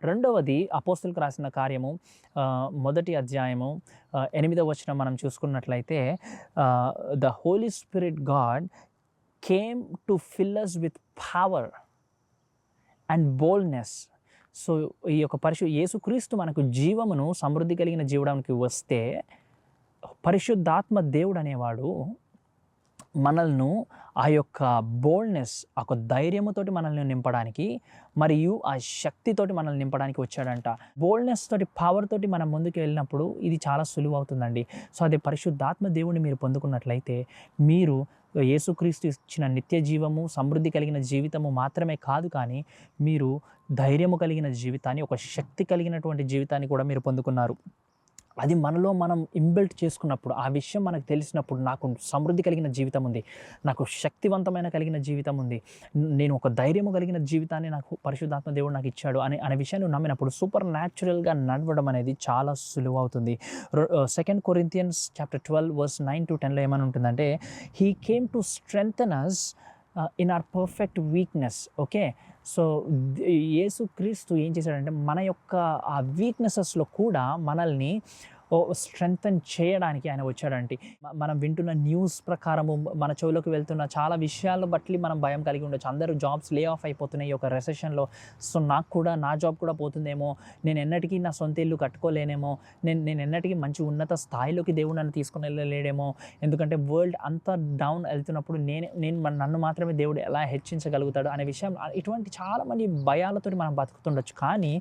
రెండవది అపోస్తలులకు రాసిన కార్యము మొదటి అధ్యాయము 8వ వచనం మనం చూసుకున్నట్లయితే the holy spirit god came to fill us with power and boldness. So, ఈ యొక్క యేసుక్రీస్తు మనకు జీవమును సమృద్ధి కలిగిన జీవడానికి వస్తే, పరిశుద్ధాత్మ దేవుడనేవాడు మనల్ని ఆ యొక్క బోల్డ్‌నెస్, ఆ యొక్క ధైర్యముతోటి మనల్ని నింపడానికి, మరియు ఆ శక్తితోటి మనల్ని నింపడానికి వచ్చాడంట. బోల్డ్‌నెస్ తోటి, పవర్ తోటి మనం ముందుకు వెళ్ళినప్పుడు ఇది చాలా సులువవుతుందండి. సో, అదే పరిశుద్ధాత్మ దేవుడిని మీరు పొందుకున్నట్లయితే, మీరు యేసుక్రీస్తు ఇచ్చిన నిత్య జీవము, సమృద్ధి కలిగిన జీవితము మాత్రమే కాదు కానీ, మీరు ధైర్యము కలిగిన జీవితాన్ని, ఒక శక్తి కలిగినటువంటి జీవితాన్ని కూడా మీరు పొందుకున్నారు. అది మనలో మనం ఇన్‌బిల్ట్ చేసుకున్నప్పుడు, ఆ విషయం మనకు తెలిసినప్పుడు, నాకు సమృద్ధి కలిగిన జీవితం ఉంది, నాకు శక్తివంతమైన కలిగిన జీవితం ఉంది, నేను ఒక ధైర్యము కలిగిన జీవితాన్ని నాకు పరిశుద్ధాత్మ దేవుడు నాకు ఇచ్చాడు అనే విషయాన్ని నమ్మినప్పుడు సూపర్ న్యాచురల్‌గా నడవడం అనేది చాలా సులువవుతుంది. 2 కొరింథియన్స్ చాప్టర్ 12 వర్స్ 9-10లో ఏమని ఉంటుందంటే, he came to strengthen us in our perfect weakness. Okay. So, Yesukristu ఏం చేశాడంటే, మన యొక్క ఆ వీక్‌నెసెస్‌లో కూడా మనల్ని స్ట్రెంథెన్ చేయడానికి ఆయన వచ్చాడండి. మనం వింటున్న న్యూస్ ప్రకారము మన చెవులోకి వెళ్తున్న చాలా విషయాలను బట్టి మనం భయం కలిగి ఉండొచ్చు. అందరూ జాబ్స్ లే ఆఫ్ అయిపోతున్నాయి ఈ యొక్క రెసెషన్‌లో. సో, నాకు కూడా నా జాబ్ కూడా పోతుందేమో, నేను ఎన్నటికీ నా సొంత ఇల్లు కట్టుకోలేనేమో, నేను ఎన్నటికీ మంచి ఉన్నత స్థాయిలోకి దేవుడు నన్ను తీసుకొని వెళ్ళలేడేమో, ఎందుకంటే వరల్డ్ అంతా డౌన్ వెళ్తున్నప్పుడు నన్ను మాత్రమే దేవుడు ఎలా హెచ్చించగలుగుతాడు అనే విషయం, ఇటువంటి చాలామంది భయాలతోటి మనం బతుకుతుండొచ్చు. కానీ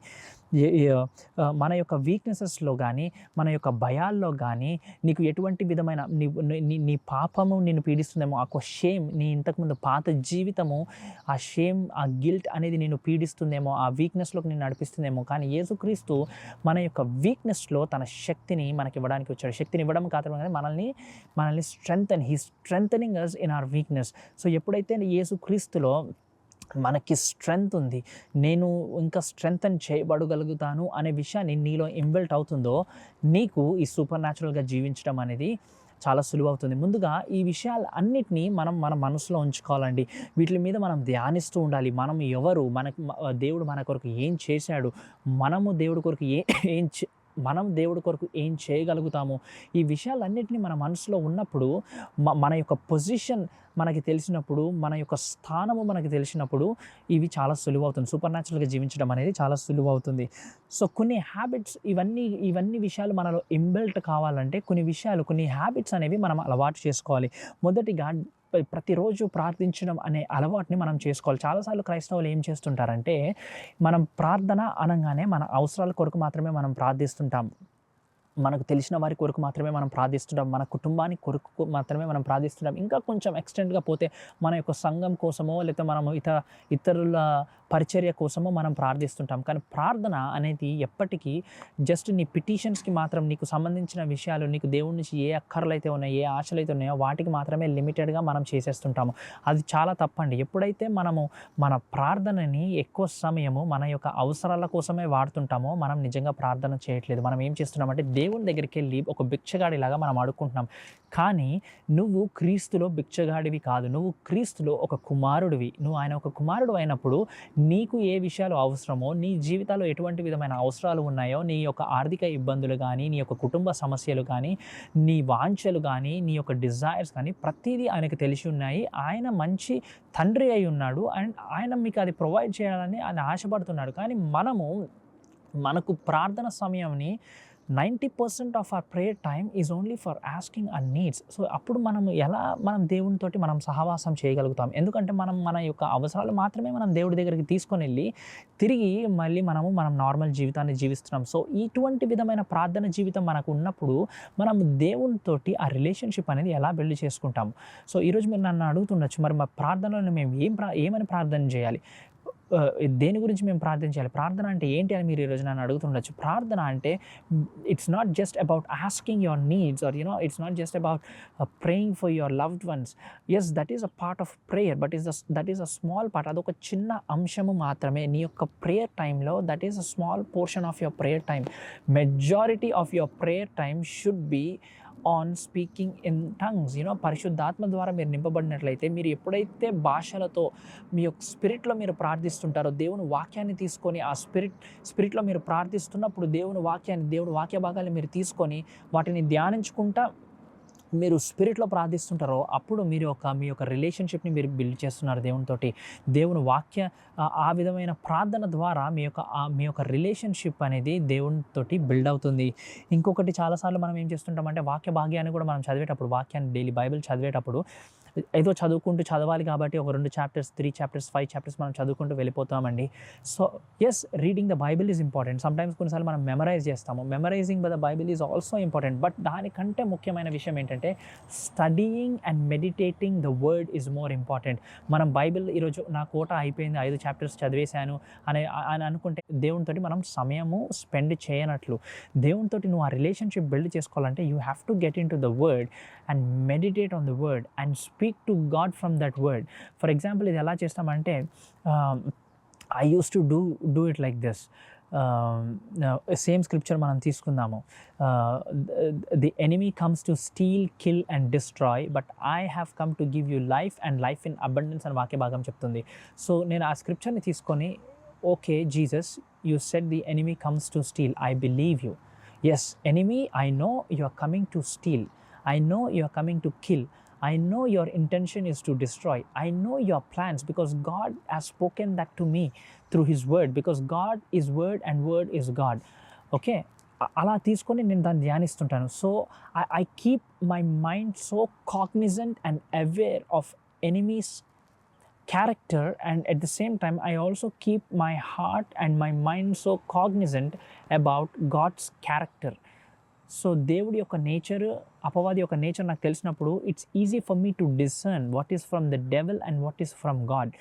మన యొక్క వీక్‌నెసెస్‌లో గానీ, మన యొక్క భయాల్లో గానీ, నీకు ఎటువంటి విధమైన నీ పాపము నిన్ను పీడిస్తుందేమో, ఆ షేమ్, నీ ఇంతకుముందు పాత జీవితము, ఆ షేమ్, ఆ గిల్ట్ అనేది నిన్ను పీడిస్తుందేమో, ఆ వీక్‌నెస్‌లోకి నిన్ను నడిపిస్తుందేమో. కానీ యేసుక్రీస్తు మన యొక్క వీక్‌నెస్‌లో తన శక్తిని మనకివ్వడానికి వచ్చాడు. శక్తిని ఇవ్వడం కాదు కానీ మనల్ని strengthening us in our weakness. So, ఎప్పుడైతే యేసుక్రీస్తులో మనకి స్ట్రెంగ్త్ ఉంది, నేను ఇంకా స్ట్రెంథెన్ చేయబడగలుగుతాను అనే విషయాన్ని నీలో ఇన్‌బిల్ట్ అవుతుందో, నీకు ఈ సూపర్ న్యాచురల్‌గా జీవించడం అనేది చాలా సులువవుతుంది. ముందుగా ఈ విషయాలు అన్నిటినీ మనం మన మనసులో ఉంచుకోవాలండి. వీటి మీద మనం ధ్యానిస్తూ ఉండాలి. మనం ఎవరు, దేవుడు మన కొరకు ఏం చేశాడు, మనం దేవుడి కొరకు ఏం చేయగలుగుతాము, ఈ విషయాలన్నిటినీ మన మనసులో ఉన్నప్పుడు, మన యొక్క పొజిషన్ మనకి తెలిసినప్పుడు, మన యొక్క స్థానము మనకి తెలిసినప్పుడు, ఇవి చాలా సులువవుతుంది. సూపర్ న్యాచురల్‌గా జీవించడం అనేది చాలా సులువవుతుంది. సో, కొన్ని హ్యాబిట్స్, ఇవన్నీ విషయాలు మనలో ఇన్‌బిల్ట్ కావాలంటే, కొన్ని హ్యాబిట్స్ అనేవి మనం అలవాటు చేసుకోవాలి. మొదటిగా ప్రతిరోజు ప్రార్థించడం అనే అలవాటుని మనం చేసుకోవాలి. చాలాసార్లు క్రైస్తవులు ఏం చేస్తుంటారంటే, మనం ప్రార్థన అనంగానే మన అవసరాల కొరకు మాత్రమే మనం ప్రార్థిస్తుంటాం. మనకు తెలిసిన వారి కొరకు మాత్రమే మనం ప్రార్థిస్తున్నాం. మన కుటుంబానికి కొరకు మాత్రమే మనం ప్రార్థిస్తున్నాం. ఇంకా కొంచెం ఎక్స్‌టెండ్‌గా పోతే మన యొక్క సంఘం కోసమో, లేకపోతే మనము ఇతరుల పరిచర్య కోసమో మనం ప్రార్థిస్తుంటాం. కానీ ప్రార్థన అనేది ఎప్పటికీ జస్ట్ నీ పిటిషన్స్‌కి మాత్రం, నీకు సంబంధించిన విషయాలు, నీకు దేవుడి నుంచి ఏ అక్కర్లైతే ఉన్నాయో, ఏ ఆశలైతే ఉన్నాయో వాటికి మాత్రమే లిమిటెడ్‌గా మనం చేసేస్తుంటాము. అది చాలా తప్పండి. ఎప్పుడైతే మనము మన ప్రార్థనని ఎక్కువ సమయము మన యొక్క అవసరాల కోసమే వాడుతుంటామో, మనం నిజంగా ప్రార్థన చేయట్లేదు. మనం ఏం చేస్తున్నామంటే, దేవుని దగ్గరికి వెళ్ళి ఒక బిచ్చగాడిలాగా మనం అడుక్కుంటున్నాం. కానీ నువ్వు క్రీస్తులో బిచ్చగాడివి కాదు. నువ్వు క్రీస్తులో ఒక కుమారుడివి. నువ్వు ఆయన ఒక కుమారుడు అయినప్పుడు, నీకు ఏ విషయాలు అవసరమో, నీ జీవితాల్లో ఎటువంటి విధమైన అవసరాలు ఉన్నాయో, నీ యొక్క ఆర్థిక ఇబ్బందులు కానీ, నీ యొక్క కుటుంబ సమస్యలు కానీ, నీ వాంఛలు కానీ, నీ యొక్క డిజైర్స్ కానీ, ప్రతీదీ ఆయనకు తెలిసి ఉన్నాయి. ఆయన మంచి తండ్రి అయి ఉన్నాడు అండ్ ఆయన మీకు అది ప్రొవైడ్ చేయాలని ఆయన ఆశపడుతున్నాడు. కానీ మనకు ప్రార్థన సమయంని 90% of our prayer time is only for asking our needs. So, అప్పుడు మనం దేవునితోటి మనం సహవాసం చేయగలుగుతాం. ఎందుకంటే మన యొక్క అవసరాలు మాత్రమే మనం దేవుడి దగ్గరికి తీసుకొని వెళ్ళి, తిరిగి మళ్ళీ మన నార్మల్ జీవితాన్ని జీవిస్తున్నాం. సో, ఇటువంటి విధమైన ప్రార్థన జీవితం మనకు ఉన్నప్పుడు, మనం దేవునితోటి ఆ రిలేషన్‌షిప్ అనేది ఎలా బిల్డ్ చేసుకుంటాం. సో, ఈరోజు మీరు నన్ను అడుగుతుండొచ్చు, మరి మా ప్రార్థనలో మేము ఏమని ప్రార్థన చేయాలి, దేని గురించి మేము ప్రార్థించాలి, ప్రార్థన అంటే ఏంటి అని మీరు ఈరోజు నన్ను అడుగుతుండొచ్చు. ప్రార్థన అంటే it's not just about asking your needs, or it's not just about praying for your loved ones. Yes, that is a part of prayer, that is a small part. అదొక చిన్న అంశము మాత్రమే నీ యొక్క ప్రేయర్ టైంలో. That is a small portion of your prayer time. Majority of your prayer time should be on speaking in tongues. పరిశుద్ధాత్మ ద్వారా మీరు నింపబడినట్లయితే, మీరు ఎప్పుడైతే భాషలతో మీ యొక్క స్పిరిట్‌లో మీరు ప్రార్థిస్తుంటారో, దేవుని వాక్యాన్ని తీసుకొని ఆ స్పిరిట్‌లో మీరు ప్రార్థిస్తున్నప్పుడు దేవుని వాక్య భాగాన్ని మీరు తీసుకొని వాటిని ధ్యానించుకుంటా మీరు స్పిరిట్‌లో ప్రార్థిస్తుంటారో, అప్పుడు మీ యొక్క రిలేషన్‌షిప్‌ని మీరు బిల్డ్ చేస్తున్నారు దేవునితోటి. దేవుని ఆ విధమైన ప్రార్థన ద్వారా మీ యొక్క రిలేషన్‌షిప్ అనేది దేవునితోటి బిల్డ్ అవుతుంది. ఇంకొకటి చాలా సార్లు మనం ఏం చేస్తుంటామంటే, వాక్య భాగ్యాన్ని కూడా మనం చదివేటప్పుడు, వాక్యాన్ని డైలీ బైబిల్ చదివేటప్పుడు ఏదో చదవాలి కాబట్టి ఒక 2 చాప్టర్స్, 3 చాప్టర్స్, 5 చాప్టర్స్ మనం చదువుకుంటూ వెళ్ళిపోతామండి. So, yes, reading the Bible is important. Sometimes కొన్నిసార్లు మనం మెమరైజ్ చేస్తాము. Memorising the Bible is also important. But దానికంటే ముఖ్యమైన విషయం ఏంటంటే, studying and meditating the word is more important. మనం బైబిల్ ఈరోజు నా కోటా అయిపోయింది, 5 చాప్టర్స్ చదివేశాను అని అనుకుంటే దేవునితోటి మనం సమయము స్పెండ్ చేయనట్లు. దేవునితోటి నువ్వు ఆ రిలేషన్‌షిప్ బిల్డ్ చేసుకోవాలంటే you have to get into the word and meditate on the word and speak to God from that word. For example, ఇది ఎలా చేస్తామంటే, I used to do it like this. Same scripture మనం తీసుకుందాము. The enemy comes to steal, kill and destroy, but I have come to give you life and life in abundance అని వాక్య భాగం చెప్తుంది. So నేను ఆ స్క్రిప్చర్ని తీసుకొని, okay Jesus, you said the enemy comes to steal, I believe you. Yes, enemy, I know you are coming to steal. I know you are coming to kill. I know your intention is to destroy. I know your plans because God has spoken that to me through His word, because God is word and word is God. Okay? అలా తీసుకొని నేను దాన్ని ధ్యానిస్తుంటాను. So I keep my mind so cognizant and aware of enemies character, and at the same time I also keep my heart and my mind so cognizant about God's character. So దేవుడి యొక్క nature, అపవాది యొక్క nature నాకు తెలిసినప్పుడు it's easy for me to discern what is from the devil and what is from God.